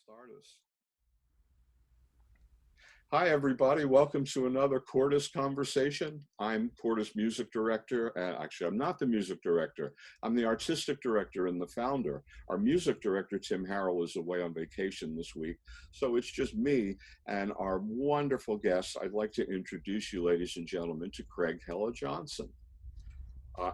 Start us. Hi, everybody. Welcome to another Cordus Conversation. I'm Cordus Music Director. Actually, I'm not the music director. I'm the artistic director and the founder. Our music director, Tim Harrell, is away on vacation this week. So it's just me and our wonderful guests. I'd like to introduce you, ladies and gentlemen, to Craig Hella Johnson.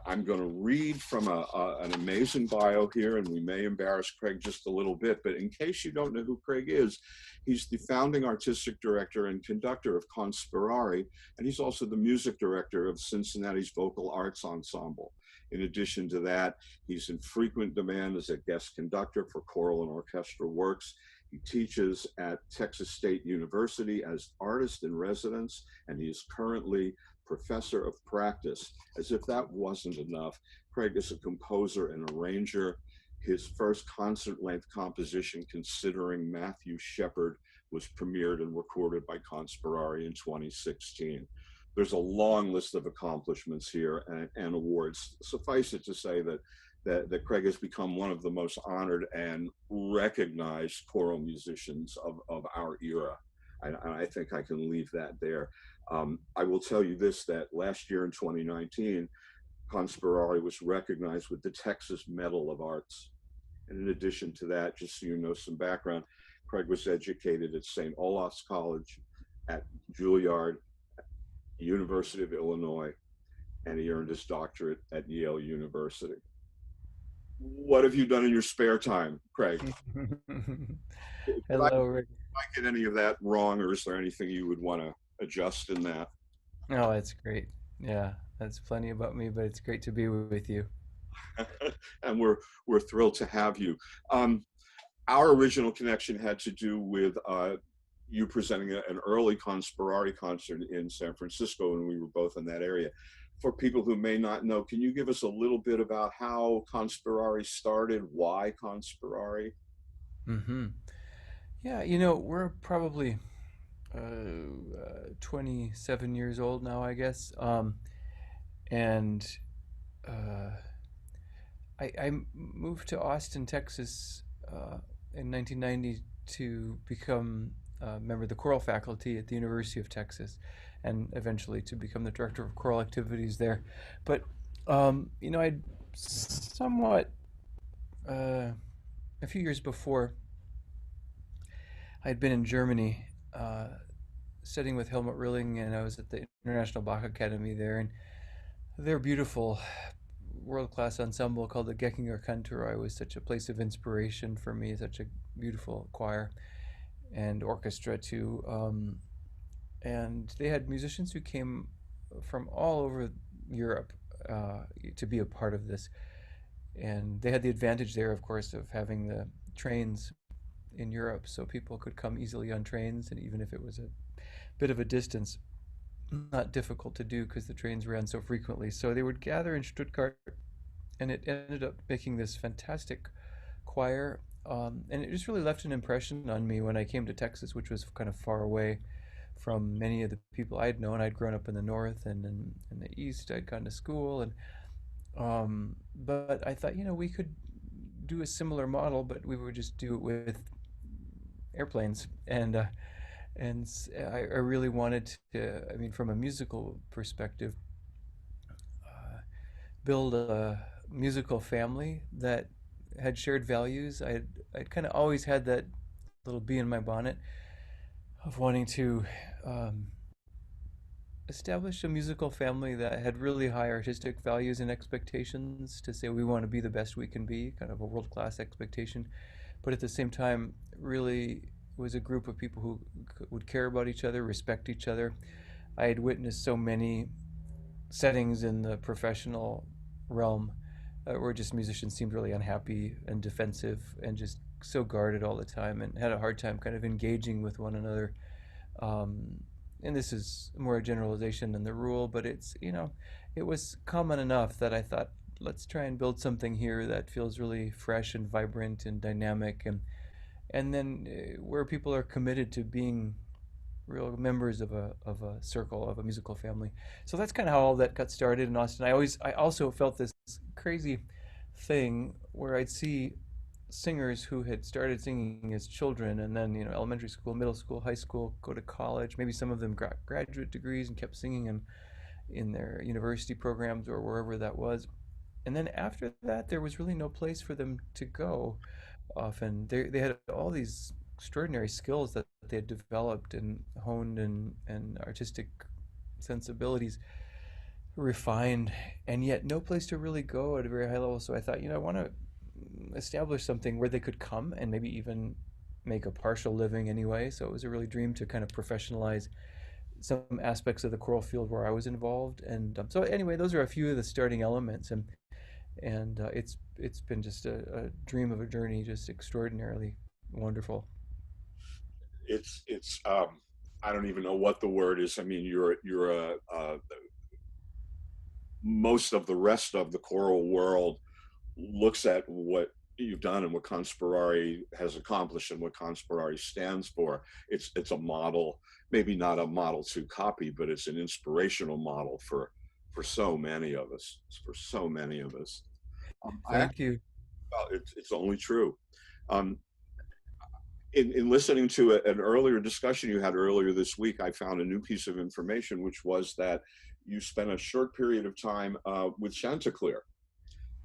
I'm going to read from an amazing bio here, and we may embarrass Craig just a little bit, but in case you don't know who Craig is, he's the founding artistic director and conductor of Conspirari, and he's also the music director of Cincinnati's Vocal Arts Ensemble. In addition to that, he's in frequent demand as a guest conductor for choral and orchestral works. He teaches at Texas State University as artist in residence, and he is currently professor of practice. As if that wasn't enough, Craig is a composer and arranger. His first concert-length composition, Considering Matthew Shepard, was premiered and recorded by Conspirari in 2016. There's a long list of accomplishments here and awards. Suffice it to say that Craig has become one of the most honored and recognized choral musicians of our era. And I think I can leave that there. I will tell you this, that last year in 2019, Conspirari was recognized with the Texas Medal of Arts. And in addition to that, just so you know some background, Craig was educated at St. Olaf's College, at Juilliard, University of Illinois, and he earned his doctorate at Yale University. What have you done in your spare time, Craig? Hello, Rick. Did I get any of that wrong, or is there anything you would want to adjust in that? Oh, that's great. Yeah, that's plenty about me, but it's great to be with you. And we're thrilled to have you. Our original connection had to do with you presenting an early Conspirari concert in San Francisco, and we were both in that area. For people who may not know, can you give us a little bit about how Conspirari started, why Conspirari? hmm Yeah, we're probably 27 years old now, I guess. And uh, I moved to Austin, Texas in 1990 to become a member of the choral faculty at the University of Texas and eventually to become the director of choral activities there. But, I'd somewhat, uh, a few years before, I'd been in Germany studying with Helmut Rilling, and I was at the International Bach Academy there. And their beautiful world-class ensemble called the Geckinger Kantorei was such a place of inspiration for me, such a beautiful choir and orchestra too. And they had musicians who came from all over Europe to be a part of this. And they had the advantage there, of course, of having the trains in Europe, so people could come easily on trains, and even if it was a bit of a distance, not difficult to do because the trains ran so frequently. So they would gather in Stuttgart, and it ended up making this fantastic choir. And it just really left an impression on me when I came to Texas, which was kind of far away from many of the people I'd known. I'd grown up in the north and in the east. I'd gone to school, and but I thought, we could do a similar model, but we would just do it with airplanes. And I really wanted to, I mean, from a musical perspective, build a musical family that had shared values. I'd kind of always had that little bee in my bonnet of wanting to um, establish a musical family that had really high artistic values and expectations, to say we want to be the best we can be, kind of a world class expectation, but at the same time, really was a group of people who would care about each other, respect each other. I had witnessed so many settings in the professional realm where just musicians seemed really unhappy and defensive and just so guarded all the time and had a hard time kind of engaging with one another. Um, and this is more a generalization than the rule, but it was common enough that I thought, let's try and build something here that feels really fresh and vibrant and dynamic, and then where people are committed to being real members of a circle, of a musical family. So that's kind of how all that got started in Austin. I also felt this crazy thing where I'd see singers who had started singing as children, and then elementary school, middle school, high school, go to college. Maybe some of them got graduate degrees and kept singing in their university programs or wherever that was. And then after that, there was really no place for them to go. Often they had all these extraordinary skills that they had developed and honed, and artistic sensibilities refined, and yet no place to really go at a very high level. So I thought, I want to establish something where they could come and maybe even make a partial living anyway. So it was a really dream to kind of professionalize some aspects of the choral field where I was involved. And so anyway, those are a few of the starting elements, and it's been just a dream of a journey, just extraordinarily wonderful. It's I don't even know what the word is. I mean, you're a most of the rest of the choral world looks at what you've done and what Conspirare has accomplished and what Conspirare stands for. It's a model, maybe not a model to copy, but it's an inspirational model for so many of us. For so many of us. I Thank you. it's only true. Um, in listening to an earlier discussion you had earlier this week, I found a new piece of information, which was that you spent a short period of time with Chanticleer.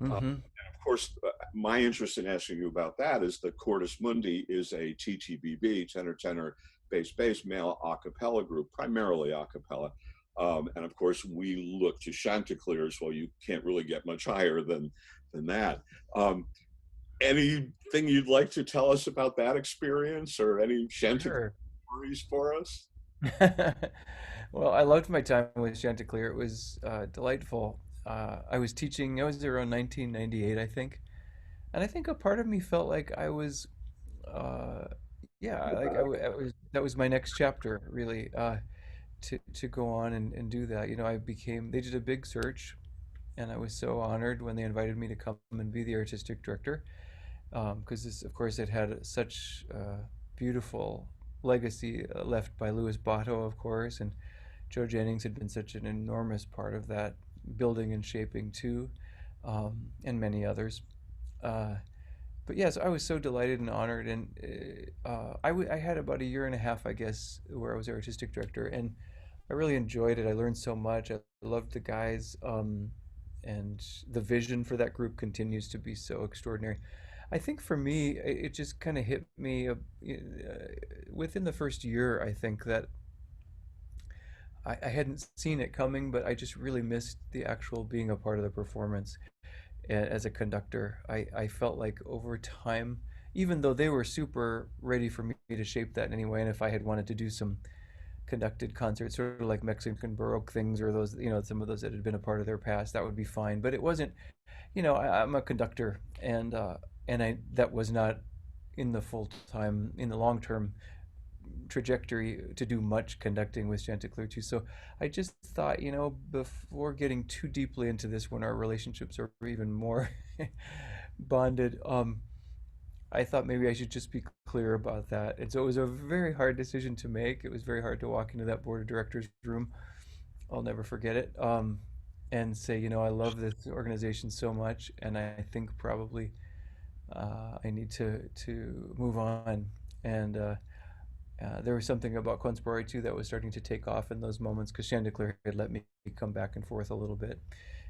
Hmm. Of course, my interest in asking you about that is that Cordus Mundi is a TTBB, tenor, tenor, bass, bass, male a cappella group, primarily a cappella. And of course, we look to Chanticleer as well. You can't really get much higher than that. Um, Anything you'd like to tell us about that experience or any Chanticleer Sure. stories for us? Well, I loved my time with Chanticleer. It was delightful. I was teaching, I was around 1998, I think. And I think a part of me felt like I was, uh, yeah, like I was, that was my next chapter, really, to go on and do that. They did a big search, and I was so honored when they invited me to come and be the artistic director. Because this, of course, it had such beautiful legacy left by Louis Botto, of course, and Joe Jennings had been such an enormous part of that building and shaping too, and many others. Uh, but yes, I was so delighted and honored, and I had about a year and a half, I guess, where I was artistic director, and I really enjoyed it. I learned so much. I loved the guys, and the vision for that group continues to be so extraordinary. I think for me, it just kind of hit me within the first year. I think that I hadn't seen it coming, but I just really missed the actual being a part of the performance as a conductor. I felt like over time, even though they were super ready for me to shape that anyway, and if I had wanted to do some conducted concerts, sort of like Mexican Baroque things or those, some of those that had been a part of their past, that would be fine. But it wasn't, I'm a conductor, and I that was not in the long term trajectory to do much conducting with Chanticleer too. So I just thought, before getting too deeply into this, when our relationships are even more bonded, I thought maybe I should just be clear about that. And so it was a very hard decision to make. It was very hard to walk into that board of directors room. I'll never forget it. And say, I love this organization so much, and I think probably I need to move on. And there was something about Conspirare too that was starting to take off in those moments, because Chanticleer had let me come back and forth a little bit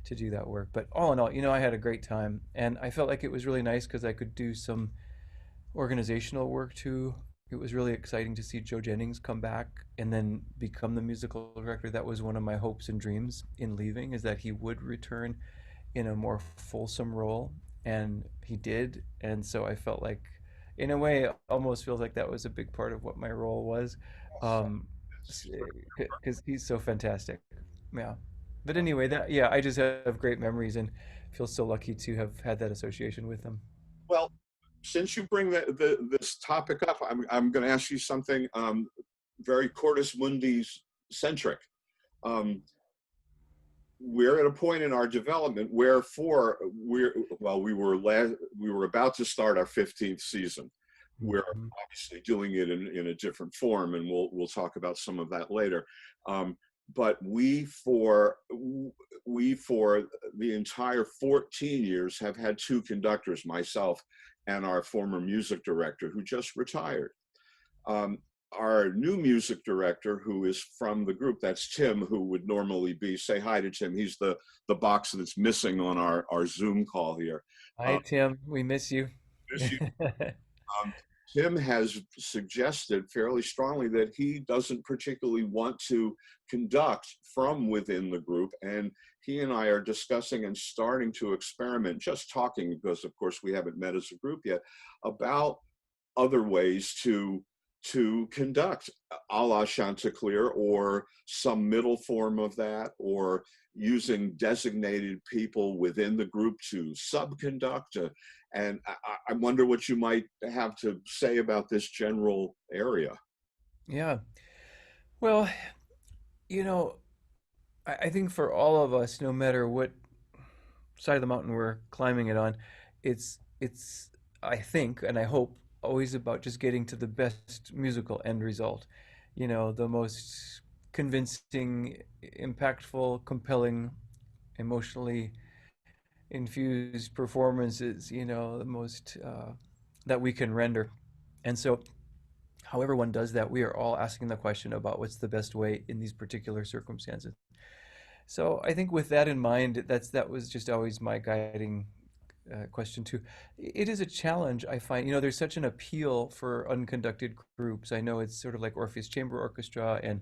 to do that work. But all in all, I had a great time, and I felt like it was really nice because I could do some organizational work too. It was really exciting to see Joe Jennings come back and then become the musical director. That was one of my hopes and dreams in leaving, is that he would return in a more fulsome role, and he did. And so I felt like, in a way, it almost feels like that was a big part of what my role was, Yes, um, it's because he's so fantastic. Yeah. But anyway, yeah, I just have great memories and feel so lucky to have had that association with him. well, since you bring this topic up, I'm going to ask you something very Cordus Mundi centric. Um, we're at a point in our development where we were about to start our 15th season. We're Mhm. obviously doing it in a different form, and we'll talk about some of that later. But we for the entire 14 years have had two conductors, myself and our former music director who just retired. Um, our new music director, who is from the group, that's Tim, who would normally be, say hi to Tim. He's the box that's missing on our Zoom call here. Hi, Tim. We miss you. Miss you. Um, Tim has suggested fairly strongly that he doesn't particularly want to conduct from within the group. And he and I are discussing and starting to experiment, just talking, because of course we haven't met as a group yet, about other ways to conduct a la Chanticleer or some middle form of that, or using designated people within the group to subconduct. And I wonder what you might have to say about this general area. Yeah. Well, you know, I think for all of us, no matter what side of the mountain we're climbing it on, it's I think and I hope always about just getting to the best musical end result. You know, the most convincing, impactful, compelling, emotionally infused performances, you know, the most that we can render. And so, however one does that, we are all asking the question about what's the best way in these particular circumstances. So I think with that in mind, that was just always my guiding question too. It is a challenge I find. You know, there's such an appeal for unconducted groups. I know it's sort of like Orpheus Chamber Orchestra and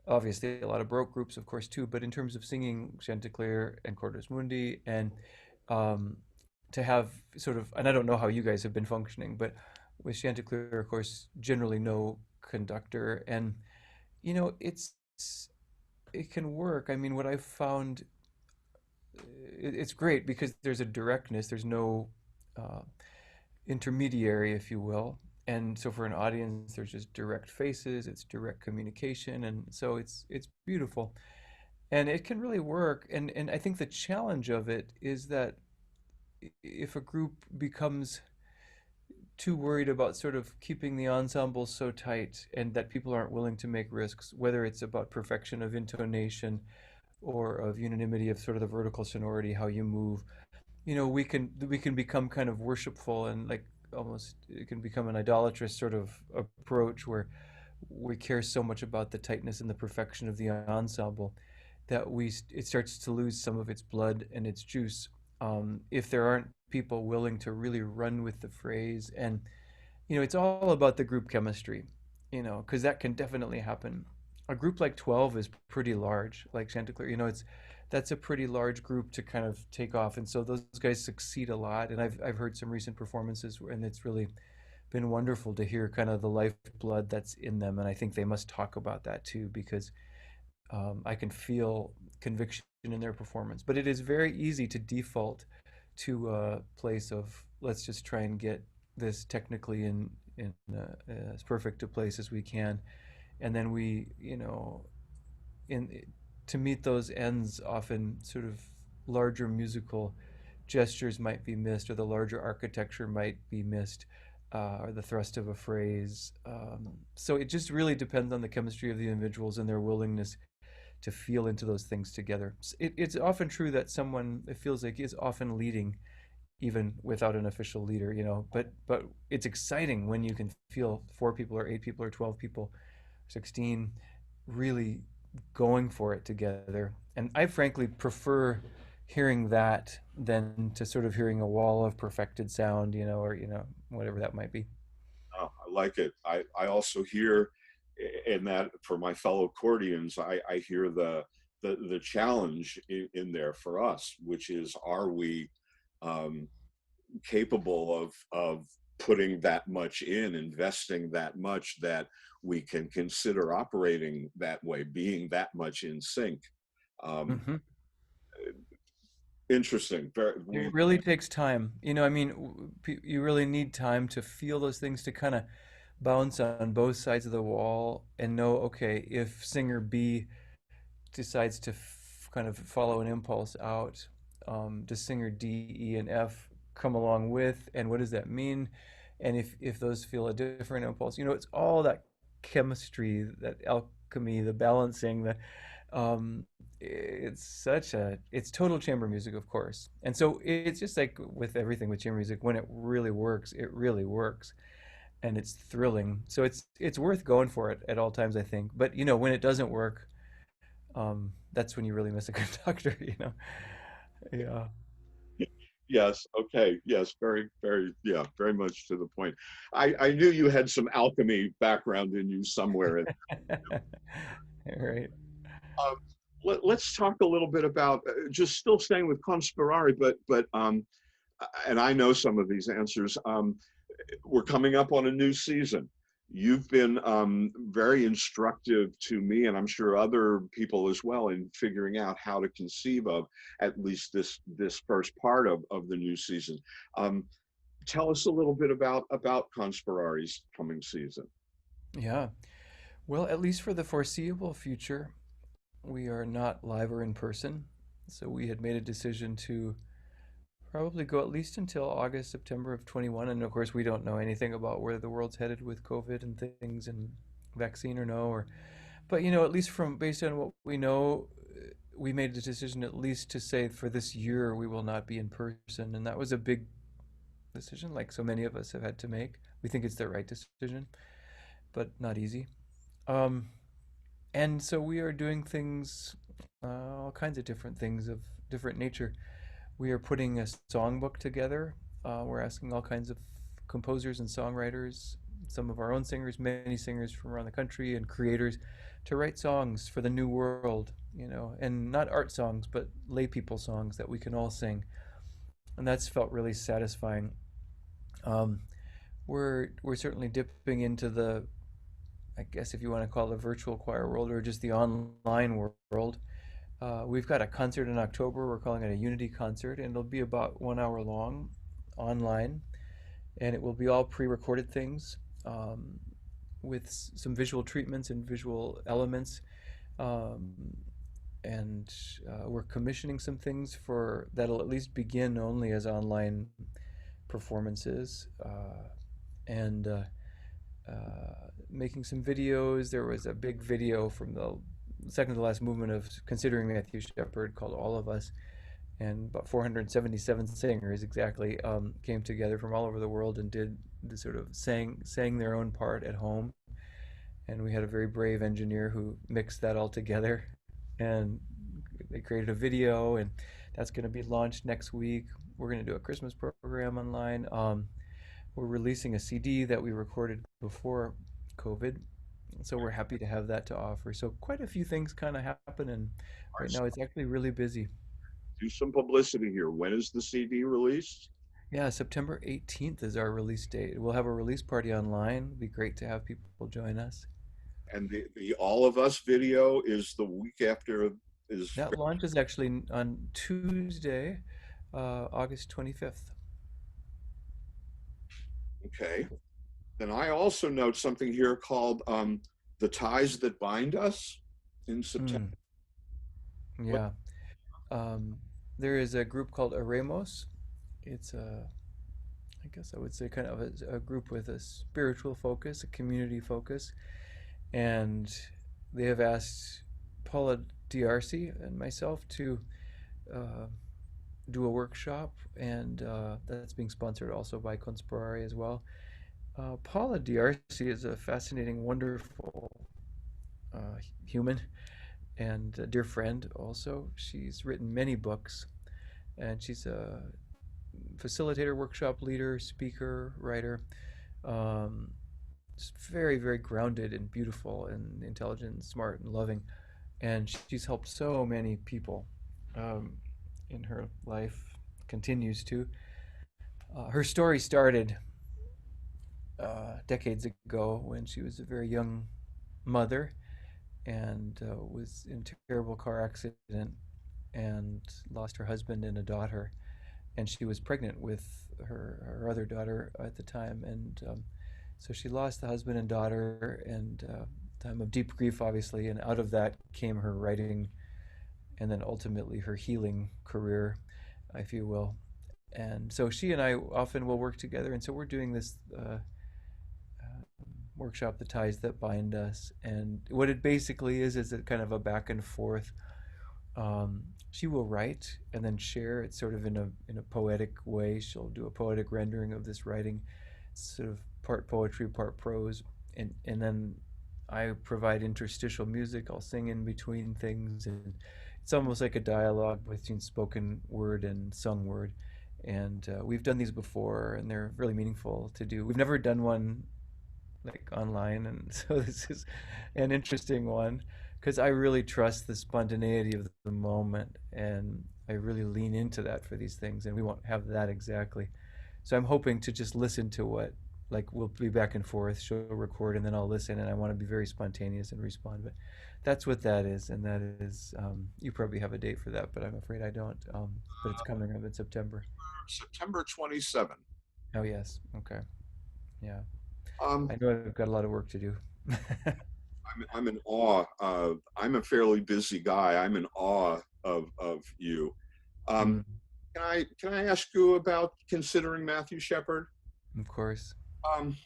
obviously a lot of Baroque groups, of course, too. But in terms of singing Chanticleer and Cordus Mundi, and um, to have sort of, and I don't know how you guys have been functioning, but with Chanticleer, of course, generally no conductor, and you know, it can work. I mean, what I've found, it's great because there's a directness. There's no uh, intermediary, if you will. And so for an audience, there's just direct faces. It's direct communication, and so it's beautiful, and it can really work. And I think the challenge of it is that if a group becomes too worried about sort of keeping the ensemble so tight and that people aren't willing to make risks, whether it's about perfection of intonation or of unanimity of sort of the vertical sonority, how you move, you know, we can become kind of worshipful and like almost it can become an idolatrous sort of approach where we care so much about the tightness and the perfection of the ensemble that it starts to lose some of its blood and its juice if there aren't people willing to really run with the phrase. And you know, it's all about the group chemistry, you know, because that can definitely happen. A group like 12 is pretty large, like Chanticleer, you know, that's a pretty large group to kind of take off. And so those guys succeed a lot. And I've heard some recent performances and it's really been wonderful to hear kind of the lifeblood that's in them. And I think they must talk about that too, because I can feel conviction in their performance. But it is very easy to default to a place of let's just try and get this technically in as perfect a place as we can, and then we, you know, in to meet those ends, often sort of larger musical gestures might be missed, or the larger architecture might be missed, or the thrust of a phrase. So it just really depends on the chemistry of the individuals and their willingness to feel into those things together. It's often true that someone, it feels like, is often leading even without an official leader, you know. But it's exciting when you can feel 4 people or 8 people or 12 people, 16, really going for it together. And I frankly prefer hearing that than to sort of hearing a wall of perfected sound, you know, or you know, whatever that might be. Oh, I like it. I also hear in that for my fellow Cordians, I hear the challenge in there for us, which is, are we um, capable of putting that much in, investing that much that we can consider operating that way, being that much in sync. Um, Hmm. interesting. It really takes time. You know, I mean, you really need time to feel those things to kind of bounce on both sides of the wall and know, okay, if singer B decides to kind of follow an impulse out, does singer D, E, and F come along with, and what does that mean? And if those feel a different impulse, you know, it's all that chemistry, that alchemy, the balancing, the it's total chamber music, of course. And so it's just like with everything with chamber music, when it really works, and it's thrilling. So it's worth going for it at all times, I think. But when it doesn't work, that's when you really miss a conductor, Yeah. Yes. Okay. Yes. Very, very, yeah, very much to the point. I knew you had some alchemy background in you somewhere. Right. Um, let's talk a little bit about just still staying with Conspirari, but and I know some of these answers. We're coming up on a new season. You've been very instructive to me, and I'm sure other people as well, in figuring out how to conceive of at least this first part of the new season. Um, Tell us a little bit about Conspirari's coming season. Yeah. Well, at least for the foreseeable future, we are not live or in person. So we had made a decision to probably go at least until August, September of 21. And of course, we don't know anything about where the world's headed with COVID and things and vaccine or no. But at least from based on what we know, we made the decision at least to say for this year we will not be in person. And that was a big decision, like so many of us have had to make. We think it's the right decision, but not easy. Um, and so we are doing things, all kinds of different things of different nature. We are putting a songbook together. We're asking all kinds of composers and songwriters, some of our own singers, many singers from around the country, and creators to write songs for the new world, and not art songs, but lay people songs that we can all sing. And that's felt really satisfying. Um, we're certainly dipping into the, I guess if you want to call it the virtual choir world or just the online world. We've got a concert in October. We're calling it a Unity concert, and it'll be about 1 hour long online. And it will be all pre recorded things, with some visual treatments and visual elements. Um, and we're commissioning some things for that'll at least begin only as online performances. And Making some videos. There was a big video from the second to last movement of Considering Matthew Shepard called All of Us, and about 477 singers exactly came together from all over the world and did the sort of sang their own part at home. And we had a very brave engineer who mixed that all together, and they created a video, and that's going to be launched next week. We're going to do a Christmas program online. We're releasing a CD that we recorded before COVID, so we're happy to have that to offer. So quite a few things kind of happen, and All right, right so now it's actually really busy. do some publicity here. When is the CD released? Yeah, September 18th is our release date. We'll have a release party online. It'd be great to have people join us. And the All of Us video is the week after is That launch is actually on Tuesday, August 25th. okay. Then I also note something here called The Ties That Bind Us in September. Mm, What, yeah. Um, there is a group called Aremos. It's I guess I would say kind of a group with a spiritual focus, a community focus, and they have asked Paula D'Arcy and myself to uh, do a workshop, and that's being sponsored also by Conspirari as well. Paula D'Arcy is a fascinating, wonderful human and a dear friend also. She's written many books, and she's a facilitator, workshop leader, speaker, writer. Um, just very, very grounded and beautiful and intelligent and smart and loving. And she's helped so many people um, in her life, continues to. Her story started decades ago when she was a very young mother and was in a terrible car accident and lost her husband and a daughter. And she was pregnant with her other daughter at the time. And so she lost the husband and daughter, and time of deep grief, obviously. And out of that came her writing, and then ultimately her healing career, if you will. And so she and I often will work together. And so we're doing this workshop, The Ties That Bind Us. And what it basically is a kind of a back and forth She will write and then share it sort of in a poetic way. She'll do a poetic rendering of this writing, sort of part poetry, part prose, and then I provide interstitial music. I'll sing in between things, and it's almost like a dialogue between spoken word and sung word. And we've done these before, and they're really meaningful to do. We've never done one like online, and so this is an interesting one because I really trust the spontaneity of the moment, and I really lean into that for these things, and we won't have that exactly. So I'm hoping to just listen to what, like, we'll be back and forth. She'll record, and then I'll listen, and I want to be very spontaneous and respond. But that's what that is, and that is you probably have a date for that, but I'm afraid I don't. But it's coming up in September. September 27th. Oh yes, okay, yeah. Um, I know I've got a lot of work to do. I'm in awe. I'm a fairly busy guy. I'm in awe of you. Um, Mm, can I ask you about considering Matthew Shepard? of course. Um,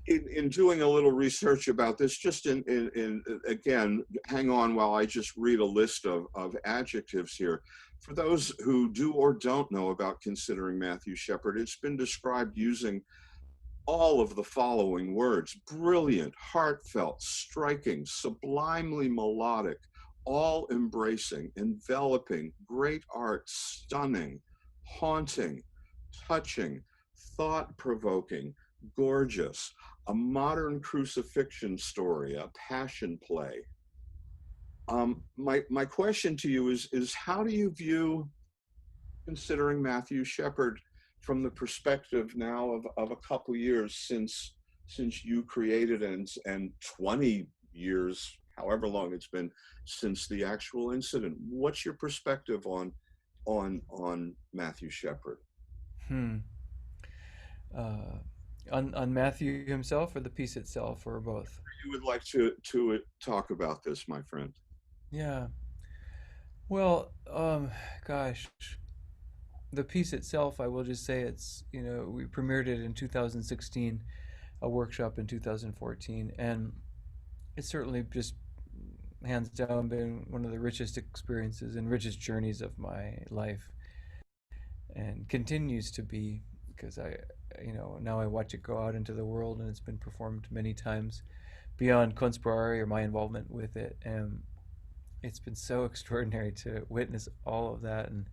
in doing a little research about this, just in again, hang on while I just read a list of adjectives here. For those who do or don't know about considering Matthew Shepard, it's been described using all of the following words: brilliant, heartfelt, striking, sublimely melodic, all embracing, enveloping, great art, stunning, haunting, touching, thought provoking, gorgeous, a modern crucifixion story, a passion play. My question to you is how do you view considering Matthew Shepard from the perspective now of a couple years since you created and 20 years, however long it's been since the actual incident? What's your perspective on Matthew Shepard? Hmm. Uh, on Matthew himself or the piece itself or both? You would like to talk about this, my friend? Yeah. Well, gosh, the piece itself, I will just say we premiered it in 2016, a workshop in 2014, and it's certainly just hands down been one of the richest experiences and richest journeys of my life, and continues to be because now I watch it go out into the world, and it's been performed many times beyond Kunstbrauerei or my involvement with it, and it's been so extraordinary to witness all of that. And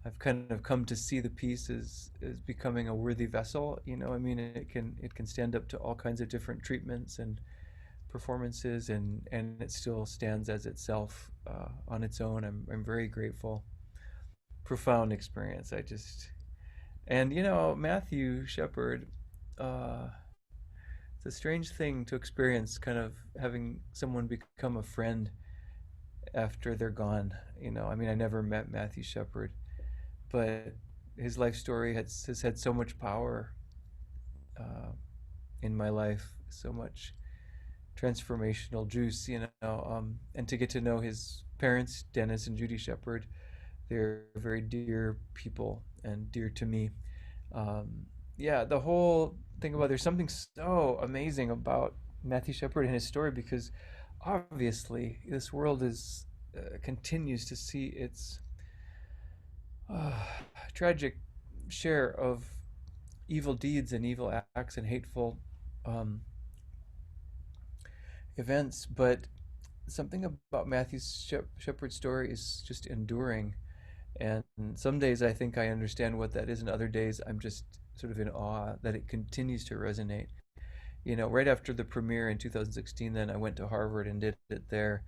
I've kind of come to see the piece as becoming a worthy vessel. I mean, it can stand up to all kinds of different treatments and performances, and it still stands as itself on its own. I'm very grateful. Profound experience. And Matthew Shepard. Uh, it's a strange thing to experience, kind of having someone become a friend after they're gone. I mean, I never met Matthew Shepard, but his life story has had so much power uh, in my life, so much transformational juice, and to get to know his parents, Dennis and Judy Shepard, they're very dear people and dear to me. Um, yeah, the whole thing about there's something so amazing about Matthew Shepard and his story because obviously this world is continues to see its uh, tragic share of evil deeds and evil acts and hateful um, events, but something about Matthew Shepard's story is just enduring. And some days I think I understand what that is, and other days I'm just sort of in awe that it continues to resonate. Right after the premiere in 2016, then I went to Harvard and did it there.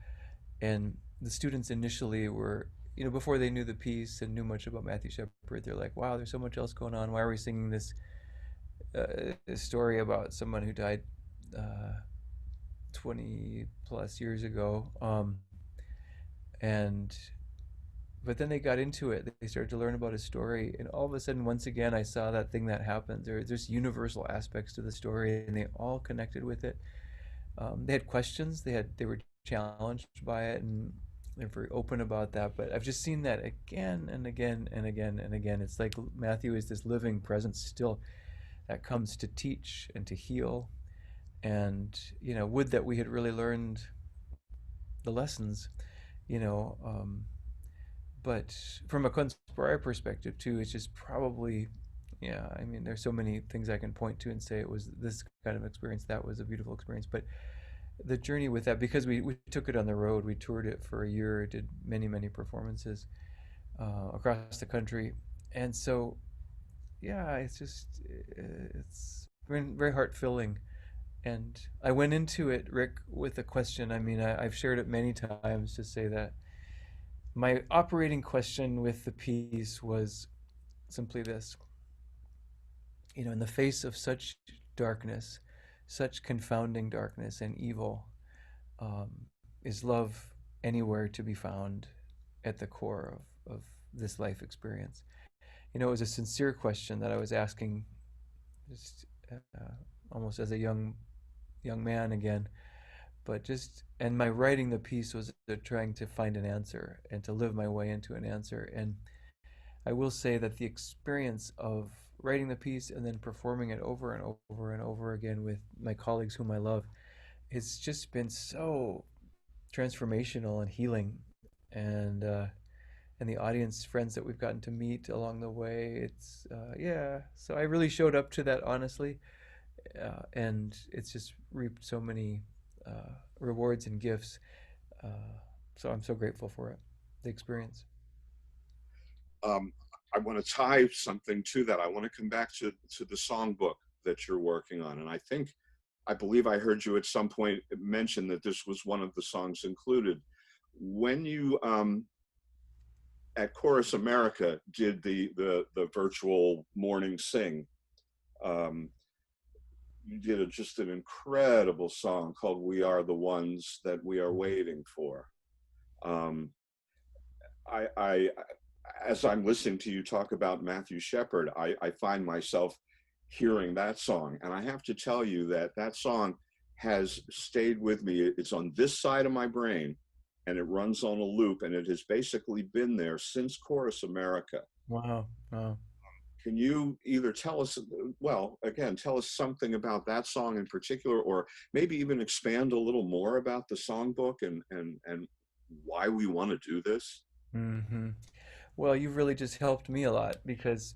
And the students initially were, before they knew the piece and knew much about Matthew Shepard, they're like, wow, there's so much else going on. Why are we singing this story about someone who died uh, 20 plus years ago? And but then they got into it. They started to learn about his story, and all of a sudden, once again, I saw that thing that happens. There's universal aspects to the story, and they all connected with it. They had questions. They were challenged by it, and they're very open about that. But I've just seen that again and again and again and again. It's like Matthew is this living presence still that comes to teach and to heal. And would that we had really learned the lessons, you know. But from a Kunstbrei perspective too, it's just probably, yeah. I mean, there's so many things I can point to and say it was this kind of experience, that was a beautiful experience. But the journey with that, because we took it on the road, we toured it for a year, did many performances across the country, and so yeah, it's just it's been very heart filling. And I went into it, Rick, with a question. I mean, I've shared it many times to say that my operating question with the piece was simply this: in the face of such darkness, such confounding darkness and evil, um, is love anywhere to be found at the core of this life experience? It was a sincere question that I was asking, just almost as a young man again. But just, and my writing the piece was trying to find an answer and to live my way into an answer. And I will say that the experience of writing the piece and then performing it over and over and over again with my colleagues whom I love, it's just been so transformational and healing. And and the audience friends that we've gotten to meet along the way, it's yeah. So I really showed up to that honestly, and it's just reaped so many rewards and gifts. Uh, so I'm so grateful for it, the experience. Um, I want to tie something to that. I want to come back to the songbook that you're working on, and I believe I heard you at some point mention that this was one of the songs included. When you at Chorus America did the virtual morning sing, um, you did just an incredible song called "We Are the Ones That We Are Waiting For." Um, I as I'm listening to you talk about Matthew Shepard, I find myself hearing that song, and I have to tell you that that song has stayed with me. It's on this side of my brain, and it runs on a loop, and it has basically been there since Chorus America. Wow, wow. Can you either tell us, well, again, tell us something about that song in particular, or maybe even expand a little more about the songbook and why we want to do this? Hmm. Well, you've really just helped me a lot because,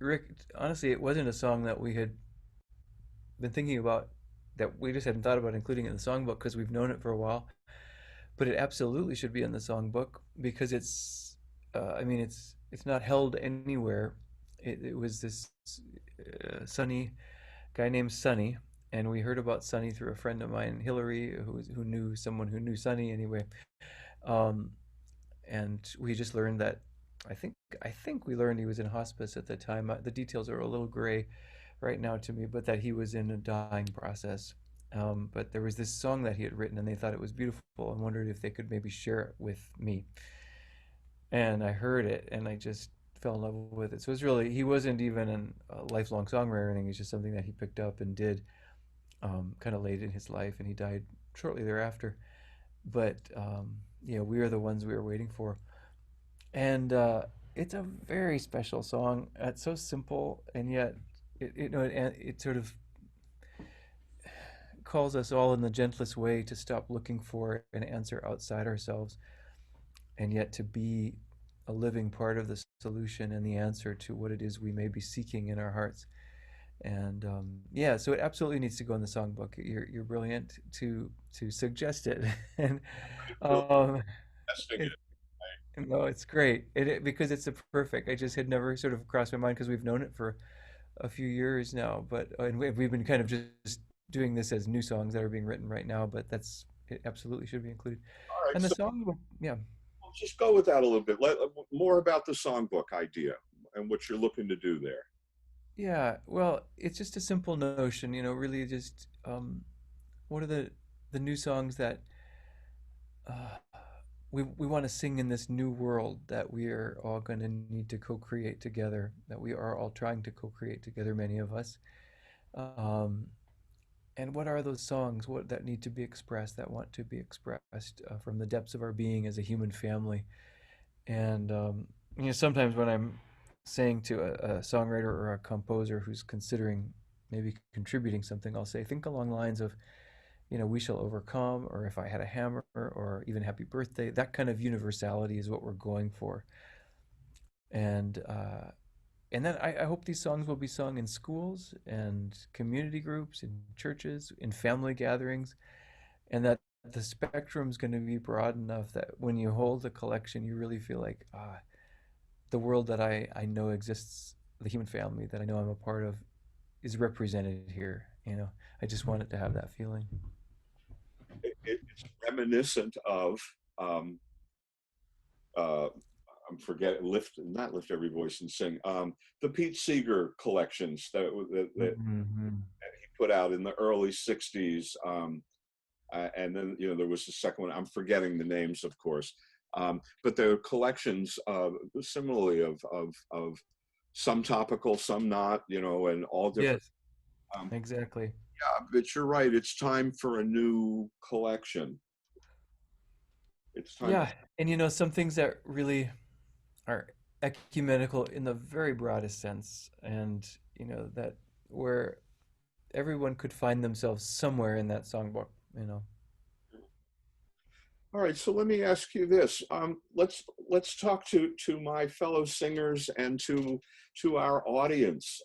Rick, honestly, it wasn't a song that we had been thinking about, that we just hadn't thought about including in the songbook because we've known it for a while. But it absolutely should be in the songbook because I mean, it's not held anywhere. It was this Sonny guy named Sonny, and we heard about Sonny through a friend of mine, Hillary, who knew someone who knew Sonny anyway. Um, and we just learned that I think I think we learned he was in hospice at the time. The details are a little gray right now to me, but that he was in a dying process. But there was this song that he had written, and they thought it was beautiful and wondered if they could maybe share it with me. And I heard it, and I just fell in love with it. So it's really, he wasn't even a lifelong songwriter or anything. It's just something that he picked up and did kind of late in his life, and he died shortly thereafter. But yeah, we are the ones we were waiting for, and it's a very special song. It's so simple, and yet it sort of calls us all in the gentlest way to stop looking for an answer outside ourselves, and yet to be a living part of the solution and the answer to what it is we may be seeking in our hearts. And yeah, so it absolutely needs to go in the songbook. You're brilliant to suggest it, and Really um, testing it, it. no, it's great. Because it's a perfect. I just had never sort of crossed my mind because we've known it for a few years now, but and we've been kind of just doing this as new songs that are being written right now. But it absolutely should be included. All right, And the so song, yeah, we'll just go with that a little bit. More about the songbook idea and what you're looking to do there. yeah. Well, it's just a simple notion, really just what are the new songs that uh, we want to sing in this new world that we are all going to need to co-create together, that we are all trying to co-create together, many of us. Um, and what are those songs what that need to be expressed, that want to be expressed from the depths of our being as a human family? And sometimes when I'm saying to a songwriter or a composer who's considering maybe contributing something, I'll say, think along the lines of, We shall overcome, or if I had a hammer, or even happy birthday. That kind of universality is what we're going for. And and then I hope these songs will be sung in schools and community groups, in churches, in family gatherings, and that the spectrum's going to be broad enough that when you hold a collection, you really feel like, the world that I know exists, the human family that I know I'm a part of, is represented here. I just want it to have that feeling. It's reminiscent of um, uh, I'm forgetting lift, not lift every voice and sing. The Pete Seeger collections that Hmm. he put out in the early '60s, and then there was the second one. I'm forgetting the names, of course, but there are collections similarly of some topical, some not, and all different. Yes, Um, exactly. yeah, but you're right. It's time for a new collection. It's time. Yeah, and some things that really are ecumenical in the very broadest sense, and that where everyone could find themselves somewhere in that songbook. All right, so let me ask you this. Let's talk to my fellow singers and to our audience.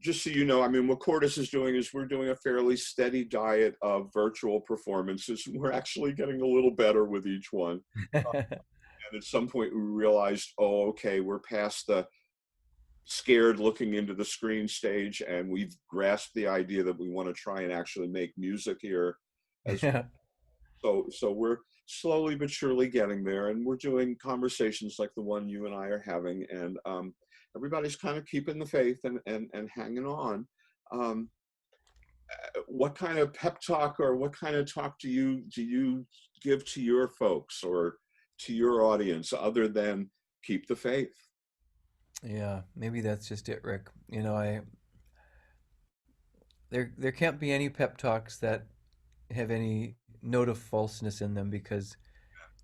Just so you know, I mean, what Cordus is doing is we're doing a fairly steady diet of virtual performances. We're actually getting a little better with each one. And at some point, we realized, oh, okay, we're past the scared looking into the screen stage, and we've grasped the idea that we want to try and actually make music here as Yeah. so we're slowly but surely getting there, and we're doing conversations like the one you and I are having, and everybody's kind of keeping the faith and hanging on. Um, what kind of pep talk or what kind of talk do you give to your folks or to your audience other than keep the faith? Yeah, maybe that's just it, Rick. I there can't be any pep talks that have any note of falseness in them, because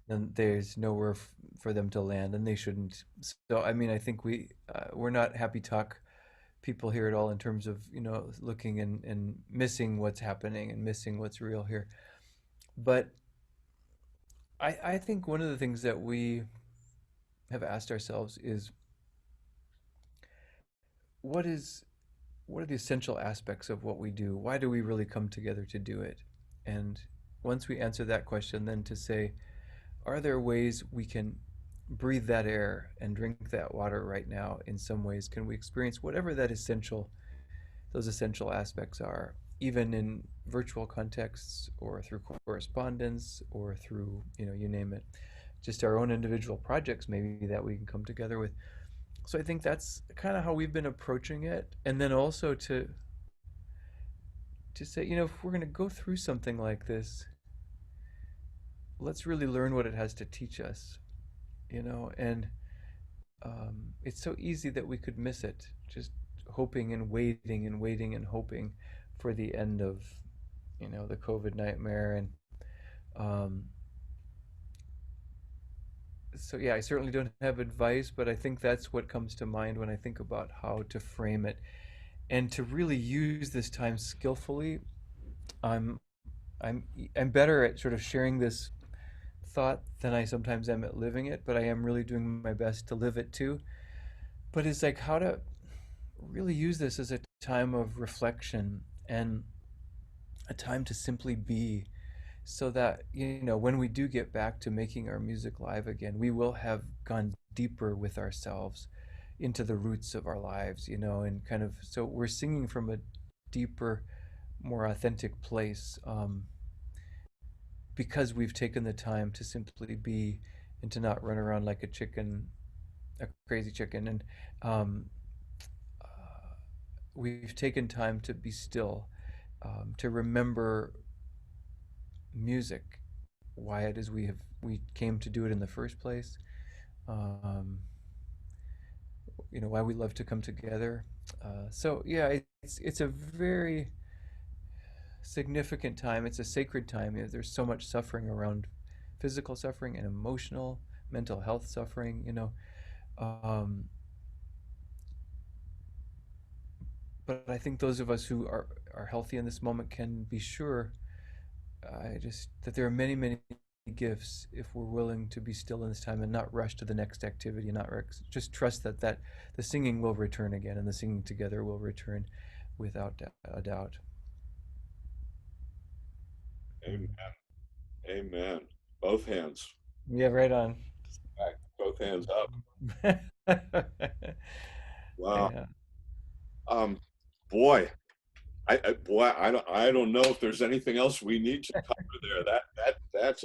then there's nowhere for them to land, and they shouldn't. So, I mean, I think we're not happy talk people here at all, in terms of looking and missing what's happening and missing what's real here. But I think one of the things that we have asked ourselves is, what is what are the essential aspects of what we do? Why do we really come together to do it? And once we answer that question, then to say, are there ways we can breathe that air and drink that water right now? In some ways, can we experience whatever those essential aspects are, even in virtual contexts, or through correspondence, or through, you name it, just our own individual projects maybe that we can come together with. So I think that's kind of how we've been approaching it. And then also to say, if we're going to go through something like this, let's really learn what it has to teach us, and it's so easy that we could miss it, just hoping and waiting and waiting and hoping for the end of, the COVID nightmare. And um, so, yeah, I certainly don't have advice, but I think that's what comes to mind when I think about how to frame it and to really use this time skillfully. I'm I'm I'm better at sort of sharing this thought than I sometimes am at living it, but I am really doing my best to live it too. But it's like how to really use this as a time of reflection and a time to simply be, so that when we do get back to making our music live again, we will have gone deeper with ourselves into the roots of our lives, and kind of, so we're singing from a deeper, more authentic place, because we've taken the time to simply be, and to not run around like a chicken, a crazy chicken. And um, uh, we've taken time to be still, to remember music, why it is we came to do it in the first place, um, why we love to come together. So yeah, it's a very significant time. It's a sacred time. There's so much suffering around, physical suffering and emotional, mental health suffering. Um, but I think those of us who are are healthy in this moment can be sure, I just that there are many, many gifts if we're willing to be still in this time and not rush to the next activity, not just trust that the singing will return again and the singing together will return without a doubt. Amen. Amen. Both hands. Yeah, right on. Back. Both hands up. Wow. Yeah. Um, boy, I don't know if there's anything else we need to cover there. That's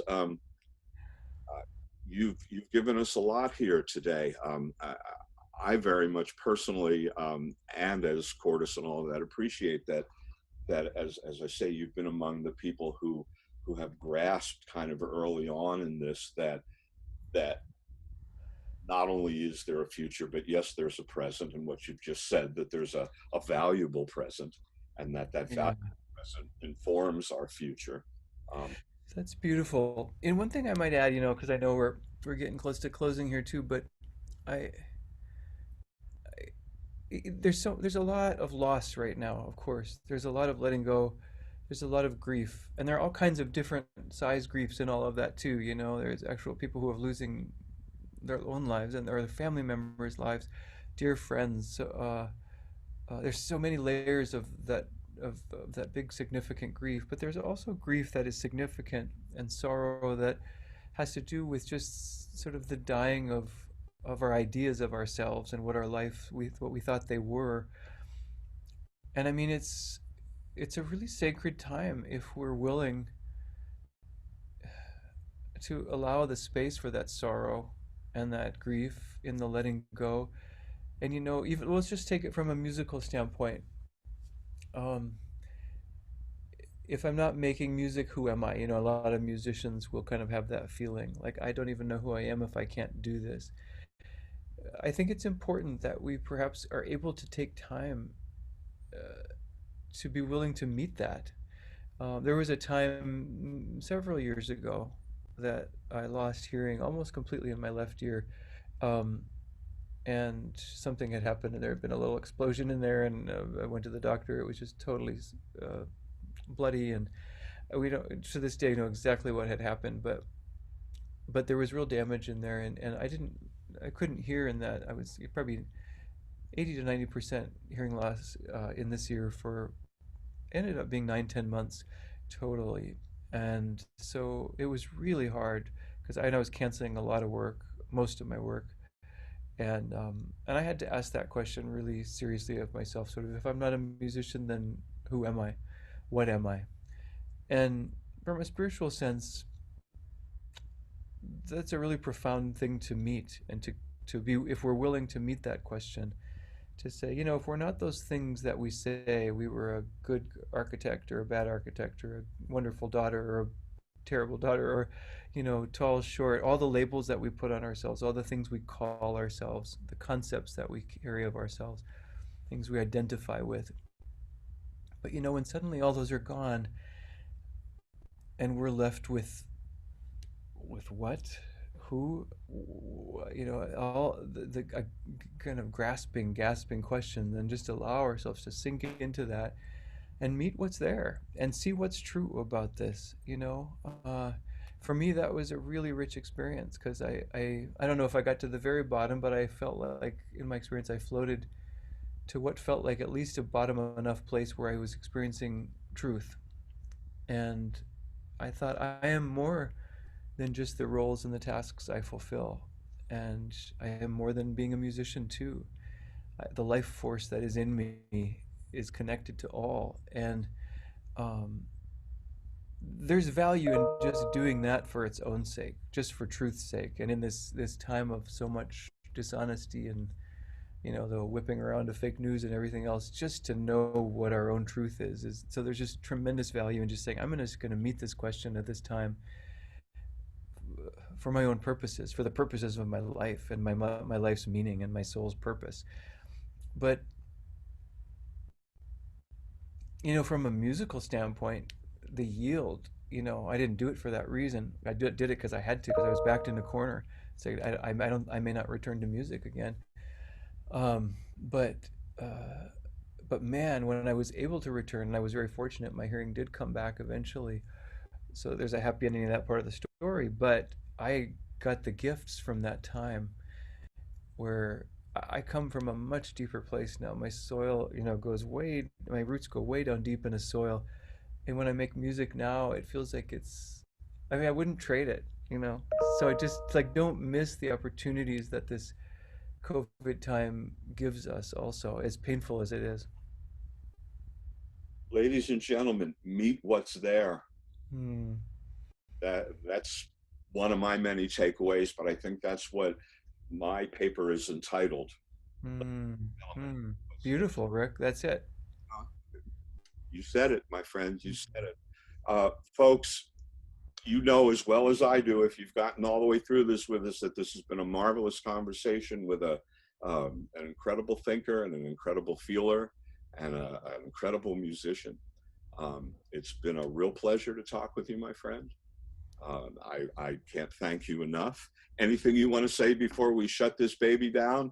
you've given us a lot here today. I very much personally, and as Cordus and all of that, appreciate that as I say, you've been among the people who have grasped kind of early on in this that not only is there a future, but yes, there's a present, and what you've just said, that there's a valuable present, and that Yeah. valuable present informs our future. Um, That's beautiful. And one thing I might add, because I know we're getting close to closing here too, but I, there's a lot of loss right now, of course. There's a lot of letting go. There's a lot of grief. And there are all kinds of different size griefs and all of that too, There's actual people who are losing their own lives and their family members' lives, dear friends. There's so many layers of that big significant grief, but there's also grief that is significant and sorrow that has to do with just sort of the dying of our ideas of ourselves and what our life what we thought they were. And I mean, it's a really sacred time if we're willing to allow the space for that sorrow and that grief in the letting go. And even let's just take it from a musical standpoint. Um, if I'm not making music, who am I? A lot of musicians will kind of have that feeling like I don't even know who I am if I can't do this. I think it's important that we perhaps are able to take time to be willing to meet that. There was a time several years ago that I lost hearing almost completely in my left ear. Um, and something had happened, and there had been a little explosion in there, and I went to the doctor. It was just totally bloody, and we don't to this day know exactly what had happened, but there was real damage in there, and I couldn't hear in that. I was probably 80 to 90% hearing loss in this year for ended up being 9-10 months totally. And so it was really hard because I was canceling a lot of work, most of my work, and I had to ask that question really seriously of myself. Sort of, if I'm not a musician, then who am I? What am I? And from a spiritual sense, that's a really profound thing to meet and to be, if we're willing to meet that question, to say, if we're not those things that we say, we were a good architect or a bad architect or a wonderful daughter or a terrible daughter, or tall, short, all the labels that we put on ourselves, all the things we call ourselves, the concepts that we carry of ourselves, things we identify with. But when suddenly all those are gone and we're left with what, who, all the kind of gasping question, then just allow ourselves to sink into that and meet what's there and see what's true about this. For me, that was a really rich experience because I don't know if I got to the very bottom, but I felt like in my experience I floated to what felt like at least a bottom enough place where I was experiencing truth. And I thought I am more than just the roles and the tasks I fulfill. And I am more than being a musician too. The life force that is in me is connected to all. And um, there's value in just doing that for its own sake, just for truth's sake. And in this time of so much dishonesty and the whipping around of fake news and everything else, just to know what our own truth is so there's just tremendous value in just saying I'm just going to meet this question at this time for my own purposes, for the purposes of my life and my life's meaning and my soul's purpose. But from a musical standpoint, the yield, I didn't do it for that reason. I did it because I had to, because I was backed in a corner. So I may not return to music again. Um, but uh, But man, when I was able to return, and I was very fortunate, my hearing did come back eventually. So there's a happy ending in that part of the story. But I got the gifts from that time where I come from a much deeper place now. My soil, my roots go way down deep in the soil. And when I make music now, it feels like I mean, I wouldn't trade it. So I just like don't miss the opportunities that this COVID time gives us also, as painful as it is. Ladies and gentlemen, meet what's there. Hmm. That's one of my many takeaways, but I think that's what my paper is entitled. Hmm. Hmm. Beautiful, Rick. That's it. You said it, my friend. You said it. Folks, you know as well as I do, if you've gotten all the way through this with us, that this has been a marvelous conversation with an incredible thinker and an incredible feeler and an incredible musician. It's been a real pleasure to talk with you, my friend. I can't thank you enough. Anything you want to say before we shut this baby down?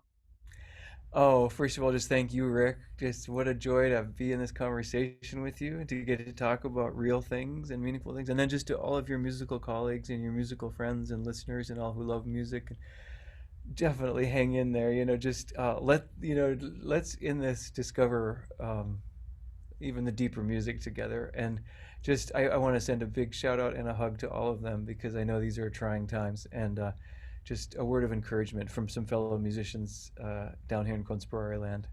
Oh, first of all, just thank you, Rick. Just what a joy to be in this conversation with you and to get to talk about real things and meaningful things. And then just to all of your musical colleagues and your musical friends and listeners and all who love music, definitely hang in there. Just let's in this discover even the deeper music together. And just I want to send a big shout out and a hug to all of them because I know these are trying times. And just a word of encouragement from some fellow musicians down here in Conspirare land.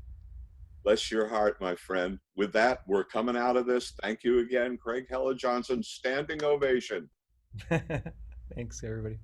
Bless your heart, my friend. With that, we're coming out of this. Thank you again, Craig Hella Johnson. Standing ovation. Thanks, everybody.